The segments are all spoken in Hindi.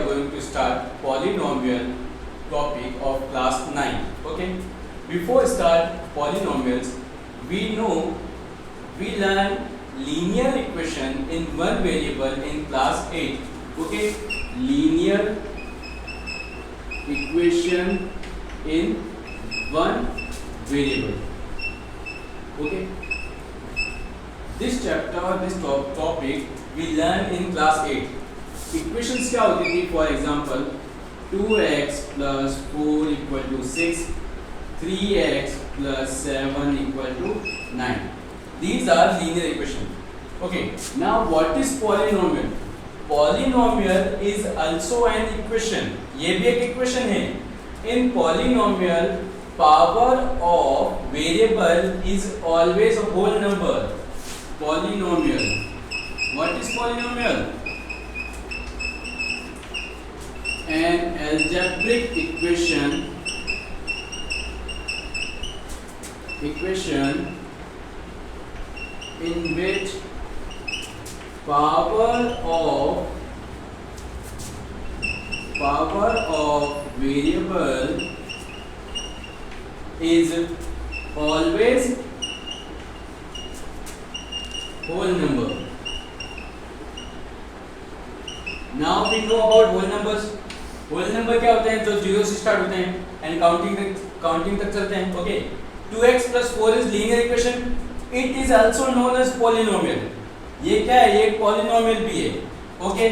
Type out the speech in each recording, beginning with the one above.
are going to start polynomial topic of class 9. Okay. Before start polynomials, we know we learn linear equation in one variable in class 8. Okay. Linear equation in one variable. Okay. This chapter, this topic we learn in class 8. Equations क्या होती थी? For example, 2x plus 4 equal to 6, 3x plus 7 equal to 9. These are linear equations. Okay. Now what is polynomial? Polynomial is also an equation. ये भी एक equation है. In polynomial, power of variable is always a whole number. Polynomial. What is polynomial? An algebraic equation in which power of variable is always whole number. Now we know about whole numbers. Whole number क्या होते हैं? जो 0 से स्टार्ट होते हैं एंड काउंटिंग तक चलते हैं. Okay. 2x plus 4 is linear equation. It is also known as polynomial. ये क्या है? ये एक polynomial भी है. ओके.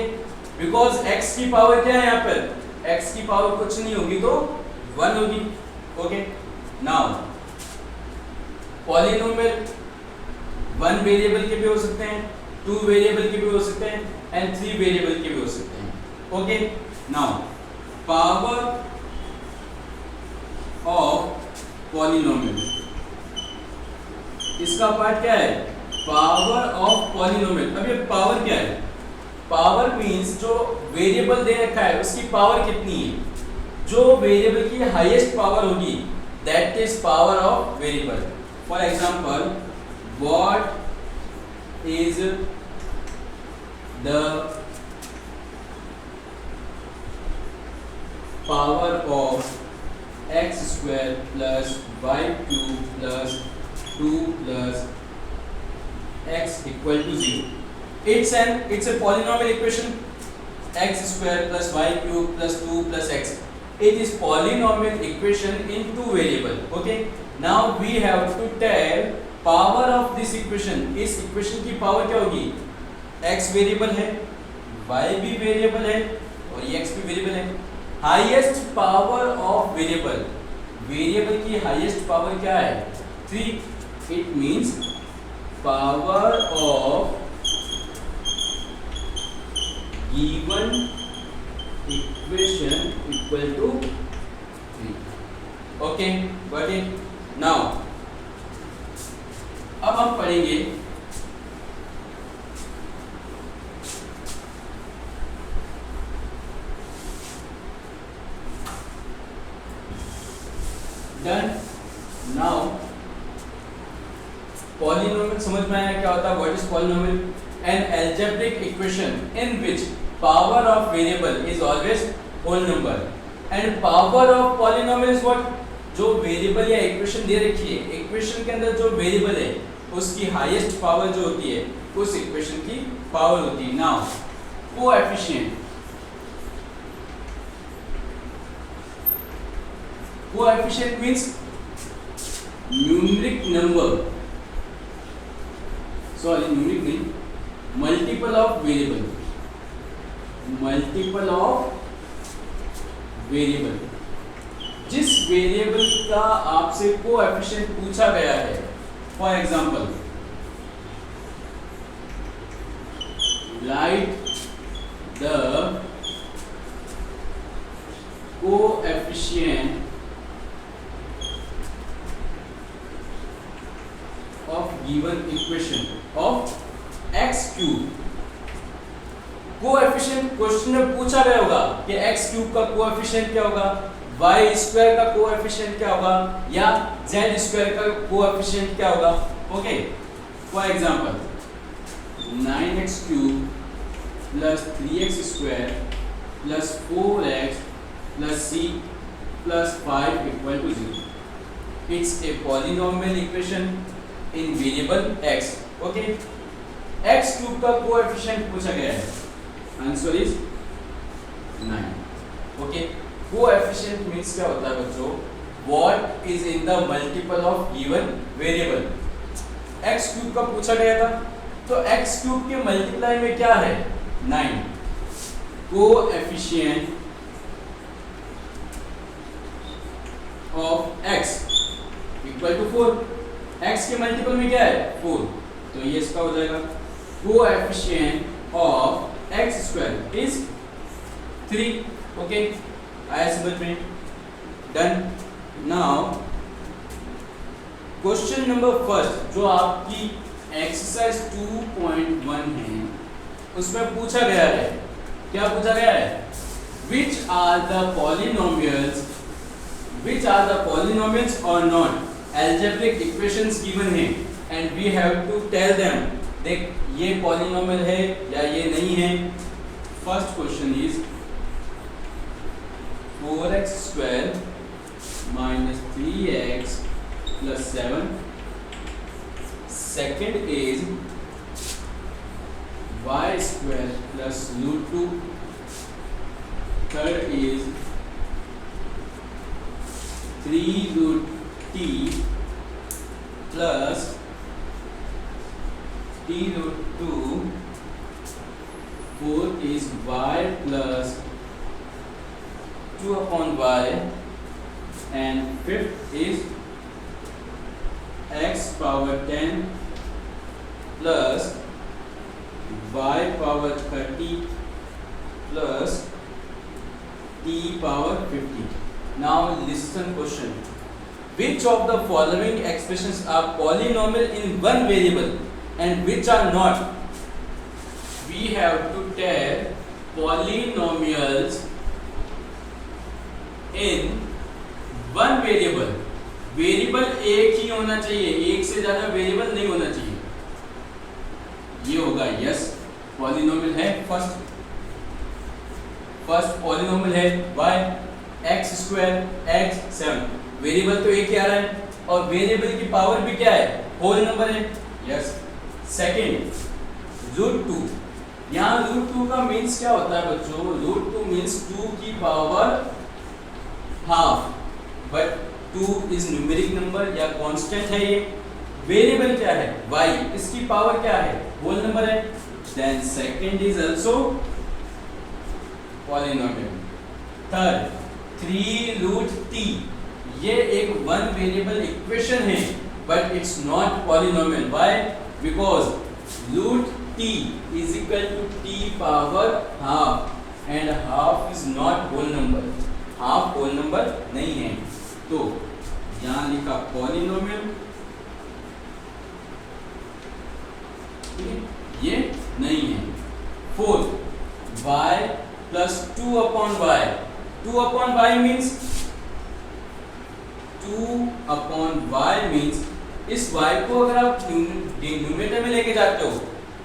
Because x की पावर क्या है यहाँ पर? x की पावर कुछ नहीं होगी तो 1 होगी. ओके. Now polynomial 1 वेरिएबल के भी हो सकते हैं, 2 वेरिएबल के भी हो सकते हैं एंड 3 वेरिएबल के भी हो सकते हैं. Okay. Now power of polynomial, इसका पार्ट क्या है? Power of polynomial. अब ये पावर क्या है? पावर मींस जो वेरिएबल दे रखा है उसकी पावर कितनी है. जो वेरिएबल की हाईएस्ट पावर होगी that is power of variable. For example, what is the power of x square plus y cube plus 2 plus x equal to 0? It's a polynomial equation. X square plus y cube plus 2 plus x. It is polynomial equation in two variable. Okay. Now we have to tell power of this equation. इस इक्वेशन की पावर क्या होगी? x वेरिएबल है, y भी वेरिएबल है और ये x भी वेरिएबल है. Highest power of variable, variable की हाईएस्ट पावर क्या है? 3. It means power of given equation equal to 3. Okay. Got it. Now अब हम पढ़ेंगे डन. नाउ पॉलिनोमियल समझ में आया क्या होता है? What is polynomial? An algebraic equation in which power of variable is always whole number. And power of polynomial is what? जो वेरिएबल या इक्वेशन दे रखी है, इक्वेशन के अंदर जो वेरिएबल है उसकी हाईएस्ट पावर जो होती है उस इक्वेशन की पावर होती है. Now coefficient. Coefficient means numeric number, sorry numeric नहीं, multiple of variable. Multiple of variable. जिस वेरिएबल का आपसे कोएफिशिएंट पूछा गया है, for example write the coefficient of given equation of x cube. Coefficient question में पूछा गया होगा कि x क्यूब का कोएफिशिएंट क्या होगा, y स्क्वायर का कोएफिशिएंट क्या होगा या z स्क्वायर का कोएफिशिएंट क्या होगा. Okay. For example 9x cube plus 3x square plus 4x plus c plus 5 equal to 0. It's a polynomial equation in variable x. Okay, x cube का कोएफिशिएंट पूछा गया है, answer is 9. Okay, coefficient means क्या होता है बच्चों, what is in the multiple of given variable. x cube का पूछा गया था, तो x क्यूब के मल्टीप्लाई में क्या है 9. Coefficient of x equal to 4. x के मल्टीपल में क्या है 4, तो ये इसका हो जाएगा coefficient of x square is 3. Okay, आया समझ में, done. Now question number first जो आपकी एक्सरसाइज 2.1 है, उसमें पूछा गया है, क्या पूछा गया है, which are the polynomials or not algebraic equations given है and we have to tell them. देख ये polynomial है या ये नहीं है. First question is 4x square minus 3x plus 7. Second is y square plus root 2. Third is 3 root t plus t root 2. Fourth is y plus 2 upon y, and fifth is x power 10 plus y power 30 plus t power 50. Now listen question. Which of the following expressions are polynomial in one variable and which are not? We have to tell polynomials in one variable. Variable एक ही होना चाहिए, एक से ज्यादा वेरिएबल नहीं होना चाहिए. ये होगा यस, पॉलिनोमियल है. फर्स्ट पॉलिनोमियल है y x square x 7. Variable तो एक ही आ रहा है और वेरिएबल की पावर भी क्या है, होल नंबर है. यस. Second root 2. यहाँ रूट 2 का मीन्स क्या होता है बच्चों, रूट 2 मीन्स 2 की power half, but 2 is numeric number या कांस्टेंट है. ये वेरिएबल क्या है y, इसकी पावर क्या है, होल नंबर है. Then second is also polynomial. Third 3 root t. ये एक वन वेरिएबल इक्वेशन है but it's not polynomial. Why? Because root t is equal to t power half and half is not whole number. Half whole number नहीं है, तो यहां लिखा पॉलिनोमियल, ये नहीं है. Fourth y plus 2 upon y. 2 upon y means इस y को अगर आप न्यूमेरेटर में लेके जाते हो,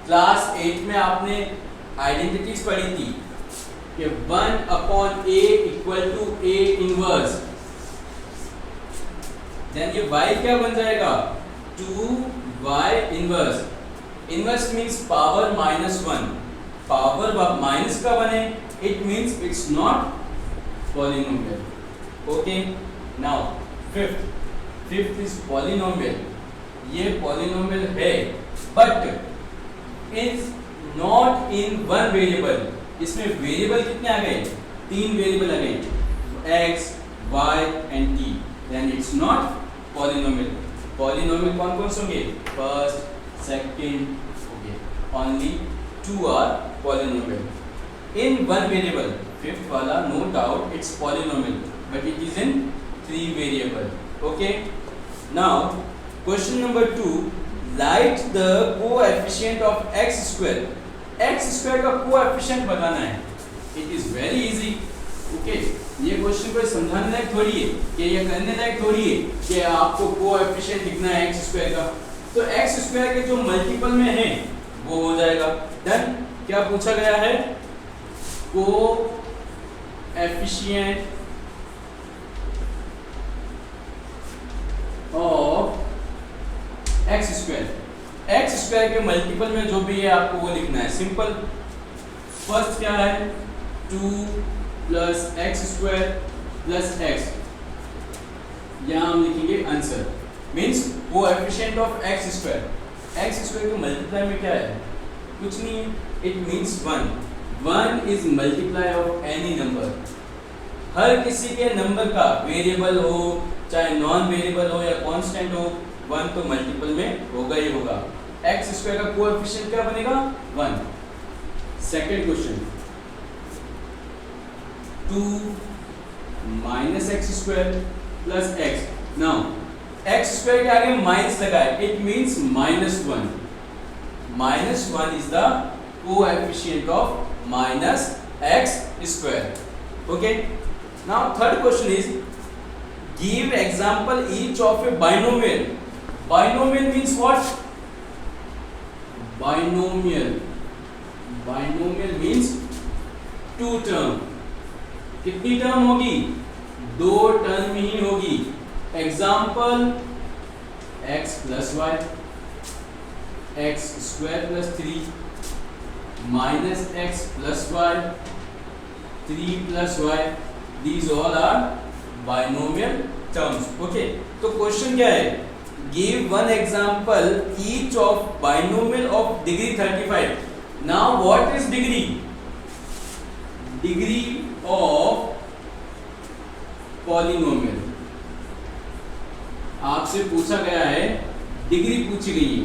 क्लास 8 में आपने आइडेंटिटीज पढ़ी थी कि 1 upon a equal to a inverse. Then ये y क्या बन जाएगा, 2y inverse. Inverse means power -1. Power minus का बने, it means it's not polynomial. Okay, now fifth is polynomial. ये पॉलिनोमियल है but is not in one variable. इसमें वेरिएबल कितने आ गए, 3 वेरिएबल आ गए, x y and t. Then it's not polynomial. Polynomial कौन कौन से होंगे, first second. Okay, only 2 are polynomial in one variable. Fifth वाला no doubt it's polynomial but it is in 3 variable. Okay, now question number 2. Write the coefficient of x square. x square का कोएफिशिएंट बताना है. It is very easy. Okay, ये क्वेश्चन कोई समझाने लायक थोड़ी है कि ये करने लायक थोड़ी है कि आपको कोएफिशिएंट लिखना है x स्क्वायर का. तो x स्क्वायर के जो मल्टीपल में है वो हो जाएगा. डन. क्या पूछा गया है, coefficient of x square, x square के मल्टीपल में जो भी है आपको वो लिखना है, सिंपल। फर्स्ट क्या है 2 plus x square plus x, यहाँ हम लिखेंगे answer, means coefficient of x square. X square के मल्टीप्लाई में क्या है, कुछ नहीं है, it means 1। 1 is multiply of any number, हर किसी के नंबर का, वेरिएबल हो चाहे नॉन वेरिएबल हो या कांस्टेंट हो, 1 तो मल्टीपल में होगा ही होगा। एक्स स्क्वायर का कोएफिशिएंट क्या बनेगा 1। Second question 2 minus x square plus x. Now x square के आगे माइनस लगा है, it means -1। -1 is the coefficient of minus x square. Okay, now third question is give example each of A binomial. Binomial means what, binomial, binomial means 2 term. कितनी टर्म होगी, 2 टर्म ही होगी। Example x plus y, x square plus 3 minus x plus y, 3 plus y, these all are binomial terms। okay, तो क्वेश्चन क्या है, give one example each of binomial of degree 35। now what is degree, degree of polynomial, आपसे पूछा गया है, डिग्री पूछी गई है।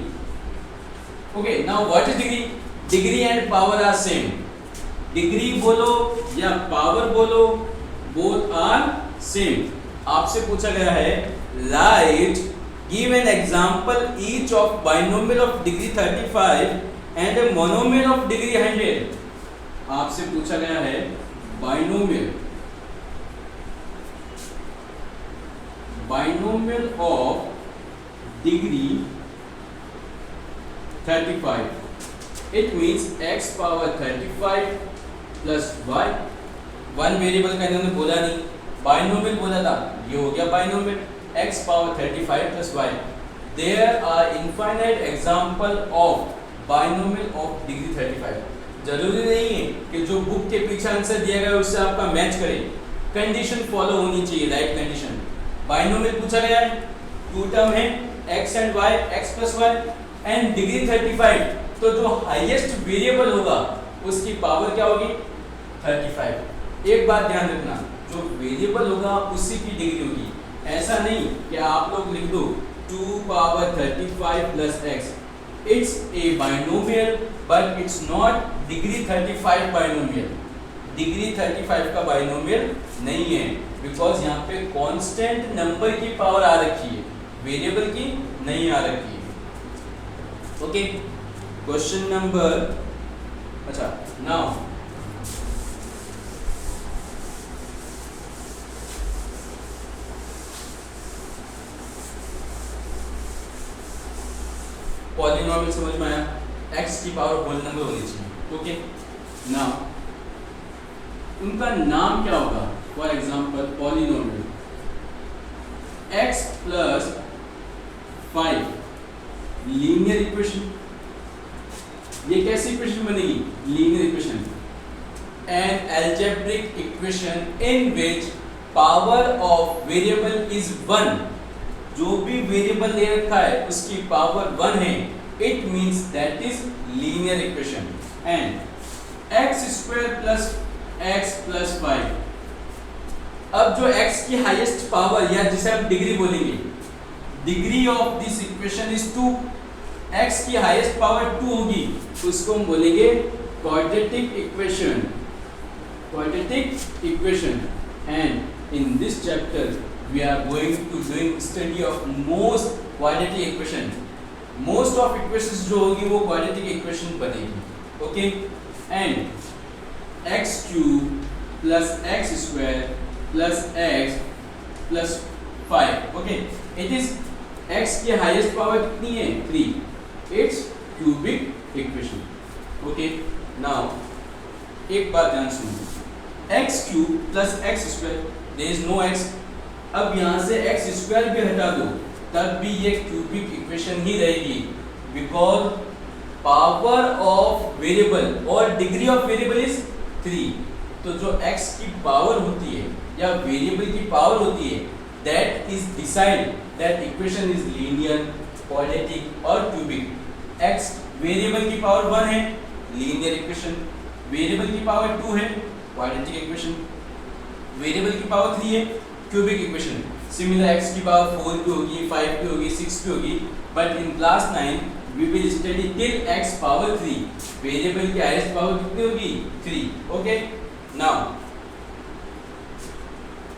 Okay, now what is degree, degree and power are same. Degree बोलो या पावर बोलो, बोथ आर सेम। आपसे पूछा गया है right, give an example each of binomial of degree 35 and a monomial of degree 100। आपसे पूछा गया है binomial, binomial of degree 35, it means x power 35 plus y। One variable का इन्होंने बोला नहीं, बाइनोमियल बोला था, ये हो गया binomial, x power 35 plus y। There are infinite example of binomial of degree 35। जरूरी नहीं है कि जो बुक के पीछे आंसर दिया गया उससे आपका मैच करे, कंडीशन फॉलो होनी चाहिए, राइट कंडीशन। बाइनोमियल पूछा गया है, 2 टर्म है x and y, x plus y, and degree 35, तो जो हाईएस्ट वेरिएबल होगा उसकी पावर क्या होगी 35। एक बात ध्यान रखना, जो वेरिएबल होगा उसी की डिग्री होगी। ऐसा नहीं कि आप लोग लिख दो 2 power 35 plus x, it's a binomial but it's not degree 35 binomial. Degree 35 का बाइनोमियल नहीं है, बिकॉज यहाँ पे कांस्टेंट नंबर की पावर आ रखी है, वेरिएबल की नहीं आ रखी है। ओके, क्वेश्चन नंबर, अच्छा नाउ पॉलिनोमियल समझ में आया, x की पावर होल नंबर होनी चाहिए। ओके, नाउ उनका नाम क्या होगा, for example polynomial x plus 5 linear equation. ये कैसी इक्वेशन बनेगी, linear equation, N algebraic equation in which power of variable is 1। जो भी वेरिएबल ले रखा है उसकी पावर 1 है, it means that is linear equation. And x square plus x plus 5। अब जो x की हाईएस्ट पावर या जिसे हम डिग्री बोलेंगे, degree of this equation is 2। x की हाईएस्ट पावर 2 होगी, तो उसको हम बोलेंगे quadratic equation, quadratic equation. And in this chapter we are going to doing study of most quadratic equation। most of equations जो होगी वो quadratic equation बनेगी। Okay, and x cube plus x square plus x plus 5। Okay, it is x की हाईएस्ट पावर कितनी है 3, it's cubic equation. Okay, now एक बात ध्यान सुनो, x cube plus x square, there is no x. अब यहाँ से एक्स स्क्वायर भी हटा दो तब भी ये क्यूबिक इक्वेशन ही रहेगी, बिकॉज पावर ऑफ वेरिएबल और डिग्री ऑफ वेरिएबल इज 3। तो जो x की पावर होती है या वेरिएबल की पावर होती है, that is decide that equation is linear, quadratic और क्यूबिक। x वेरिएबल की पावर 1 है, लीनियर इक्वेशन। वेरिएबल की पावर 2 है, क्वाड्रेटिक इक्वेशन। वेरिएबल की पावर 3 है, क्यूबिक इक्वेशन। सिमिलर x की पावर 4 भी होगी, 5 भी होगी, 6 भी होगी, but in class 9 we will study till x power 3। Variable की हाईएस्ट पावर कितनी होगी? 3। Okay, now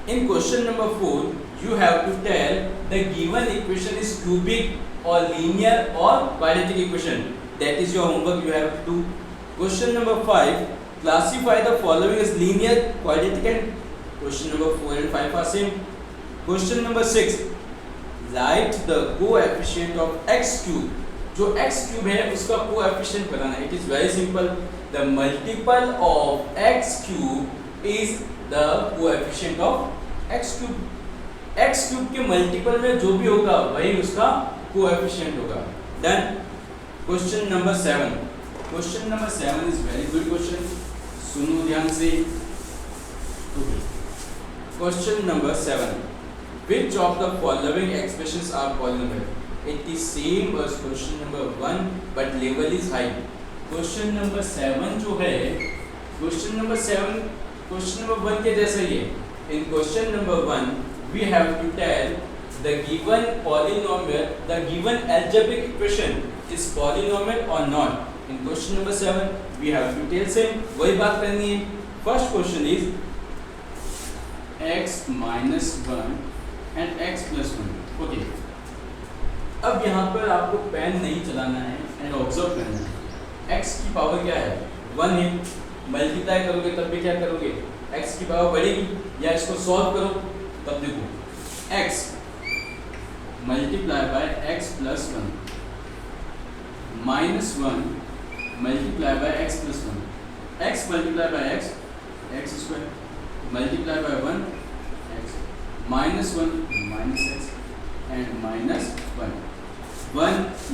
in question number 4 you have to tell the given equation is cubic or linear or quadratic equation. That is your homework you have to do. Question number 5, classify the following as linear, quadratic and question number 4 and 5 are same. Question number 6, write the coefficient of x cube। जो x क्यूब है उसका कोएफिशिएंट बताना है। It is very simple, the multiple of x cube is the coefficient of x cube. x cube के मल्टीपल में जो भी होगा वही उसका कोएफिशिएंट होगा। Done. Question number 7, question number 7 is very good question, सुनो ध्यान से। Question number 7, which of the following expressions are polynomial? It is same as question number 1 but level is high। question number 7 जो है, question number 7 question number 1 के जैसा ही है। in question number 1 we have to tell the given polynomial, the given algebraic equation is polynomial or not। in question number 7 we have to tell same, वही बात करनी है। first question is x minus 1 and x plus 1। okay, अब यहाँ पर आपको पेन नहीं चलाना है एंड ऑब्जर्व करना है। x की पावर क्या है? 1 है। मल्टीप्लाई करोगे तब भी क्या करोगे? x की पावर बढ़ेगी। या इसको सॉल्व करो तब देखो, x multiply by x plus 1 minus 1 multiply by x plus 1, x multiply by x square multiply by 1 x minus 1 minus x and minus 1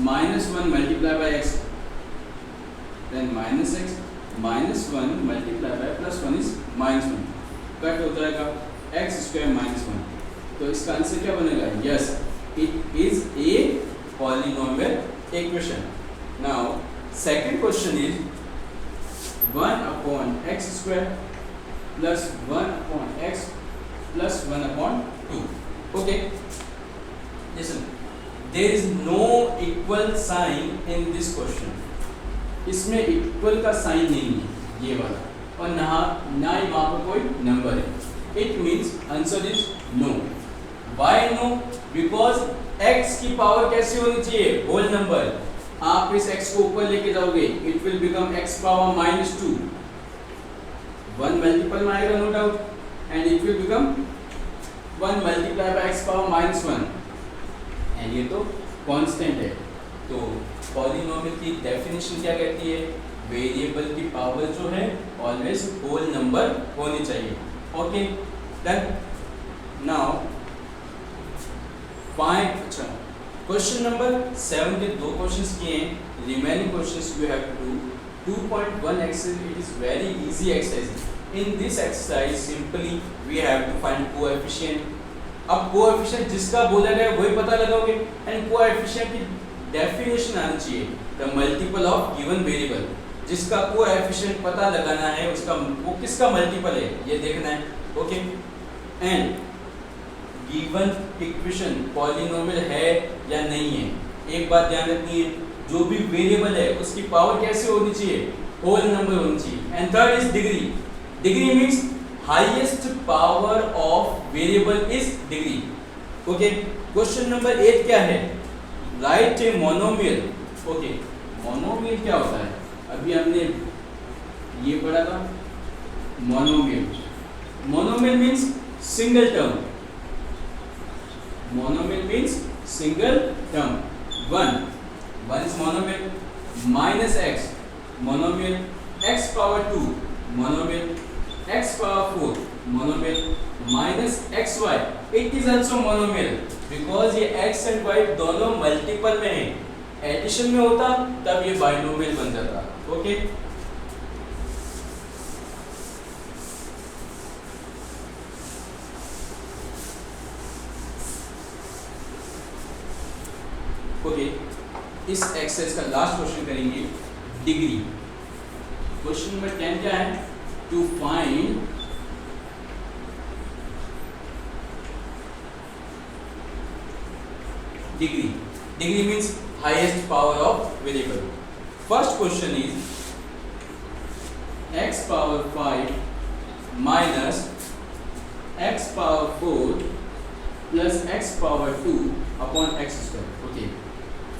minus 1 multiply by x, then minus x, minus 1 multiply by plus 1 is minus 1, cut हो जाएगा x square minus 1। तो इसका आंसर क्या बनेगा? yes, it is a polynomial equation। now second question is 1 upon x square plus 1 upon x plus 1 upon 2। okay, listen, there is no equal sign in this question। इसमें इक्वल का साइन नहीं है ये वाला, और ना ही वहाँ पर कोई नंबर है। It means answer is no. Why no? Because x की पावर कैसी होनी चाहिए? Whole number. आप इस x को ऊपर लेके जाओगे, it will become x power minus 2। 1 multiple में आएगा no doubt, and it will become 1 multiply by x power minus 1, and ये तो कांस्टेंट है। तो पॉलीनोमियल की डेफिनेशन क्या कहती है? वेरिएबल की पावर जो है ऑलवेज होल नंबर होनी चाहिए। Okay, done. नाउ फाइंड, अच्छा, क्वेश्चन नंबर 7 के 2 क्वेश्चंस किए हैं। Remaining questions you have to do. 2.1 exercise, it is very easy exercise. In this exercise simply we have to find coefficient. अब कोएफिशिएंट जिसका बोला गया वही पता लगाओगे, एंड कोएफिशिएंट की डेफिनेशन आनी चाहिए the multiple of given variable. जिसका कोएफिशिएंट पता लगाना है उसका वो किसका मल्टीपल है ये देखना है। Okay, and given equation polynomial है या नहीं है। एक बात ध्यान रखनी है, जो भी वेरिएबल है उसकी पावर कैसे होनी चाहिए? होल नंबर होनी चाहिए। And third is degree. Degree means highest power of variable is degree. Okay, question number 8 क्या है? Right a monomial. Okay, monomial क्या होता है? अभी हमने ये पढ़ा था monomial. Monomial means single term. Monomial means single term. 1 is monomial। minus x monomial, x power 2 monomial, x power 4 monomial minus xy it is also monomial because ये x and y दोनों मल्टीपल में हैं, एडिशन में होता तब ये बाइनोमियल बन जाता। ओके ओके इस एक्सरसाइज का लास्ट क्वेश्चन करेंगे डिग्री। क्वेश्चन नंबर 10 क्या है? To find degree. Degree means highest power of variable. First question is x power 5 minus x power 4 plus x power 2 upon x square. Okay.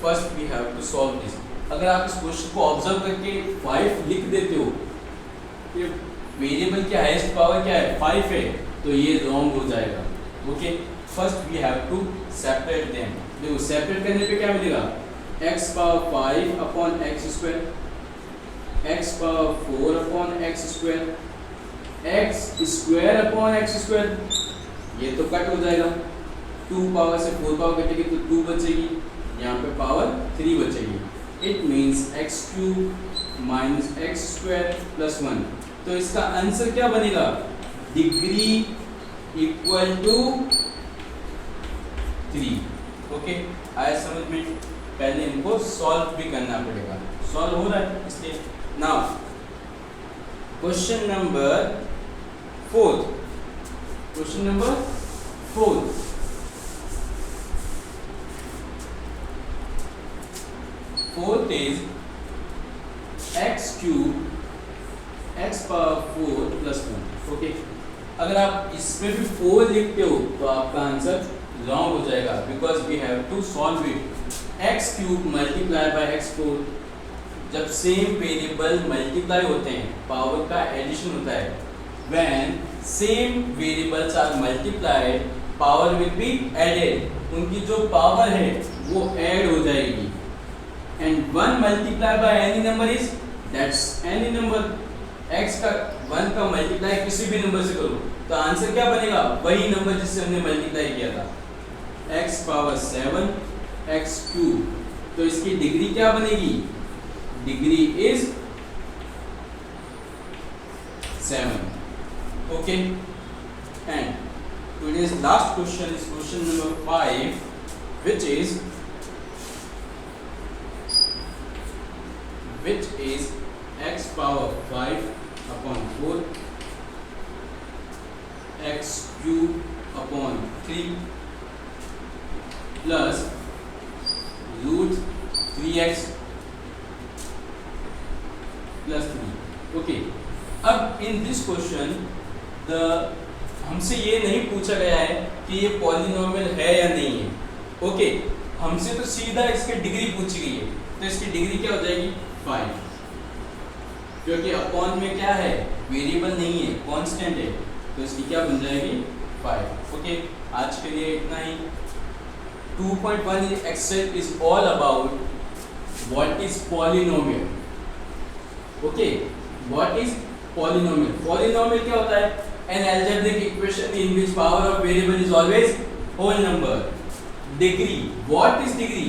First we have to solve this. अगर आप इस क्वेश्चन को ऑब्जर्व करके 5 लिख देते हो, ये वेरिएबल की हाईएस्ट पावर क्या है? 5 है, तो ये रॉन्ग हो जाएगा। Okay, first we have to separate them. देखो सेपरेट करने पे क्या मिलेगा? x power 5 upon x square, x power 4 upon x square, x square upon x square, ये तो कट हो जाएगा। 2 पावर से 4 पावर कटेगी तो 2 बचेगी, यहाँ पे पावर 3 बचेगी। It means x cube minus x square plus 1। तो इसका आंसर क्या बनेगा? Degree equal to 3। ओके, आया समझ में? पहले इनको सॉल्व भी करना पड़ेगा। सॉल्व हो रहा है इसलिए। Now question number 4। Question number 4 4th is x cube x power 4 plus 1। Okay, अगर आप इसमें भी 4 लिखते हो तो आपका आंसर रॉन्ग हो जाएगा because we have to solve it. X cube multiply by x 4, जब सेम वेरिएबल मल्टीप्लाई होते हैं पावर का एडिशन होता है। When same variables are multiplied power will be added, उनकी जो पावर है वो ऐड हो जाएगी। And 1 multiply by any number is that's any number. x का 1 का मल्टीप्लाई किसी भी नंबर से करो तो आंसर क्या बनेगा? वही नंबर जिससे हमने मल्टीप्लाई किया था, x पावर 7 x क्यूब। तो इसकी डिग्री क्या बनेगी? Degree is 7। Okay, and today's last question is question number 5 which is x power 5 upon 4 x cube upon 3 plus root 3x plus 3। Okay, अब इन दिस क्वेश्चन हमसे ये नहीं पूछा गया है कि ये पॉलिनोमियल है या नहीं है। ओके, हमसे तो सीधा इसकी डिग्री पूछी गई है, तो इसकी डिग्री क्या हो जाएगी? 5, क्योंकि अपॉन में क्या है? वेरिएबल नहीं है, कांस्टेंट है, तो इसकी क्या बन जाएगी? 5। ओके, आज के लिए इतना ही। 2.1 exercise is all about what is polynomial. Okay, what is polynomial? Polynomial क्या होता है? An algebraic equation in which power of variable is always whole number. Degree, what is degree?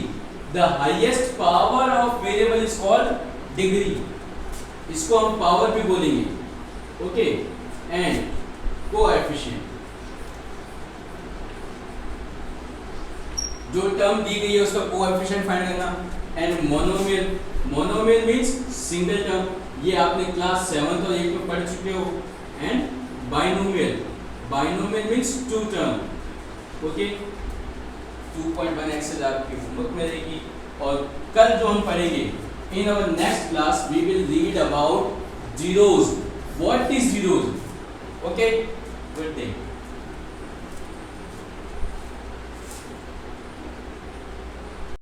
The highest power of variable is called degree, इसको हम पावर भी बोलेंगे। ओके, एंड कोएफिशिएंट, जो टर्म दी गई है उसका कोएफिशिएंट फाइंड करना। And monomial, monomial means single term, ये आपने क्लास 7 और 8 में पढ़ चुके हो। And binomial, binomial means 2 term. Okay, 2.1 exercise आपकी होमवर्क में रहेगी। और कल जो हम पढ़ेंगे in our next class we will read about zeros. What is zeros? Okay, good day.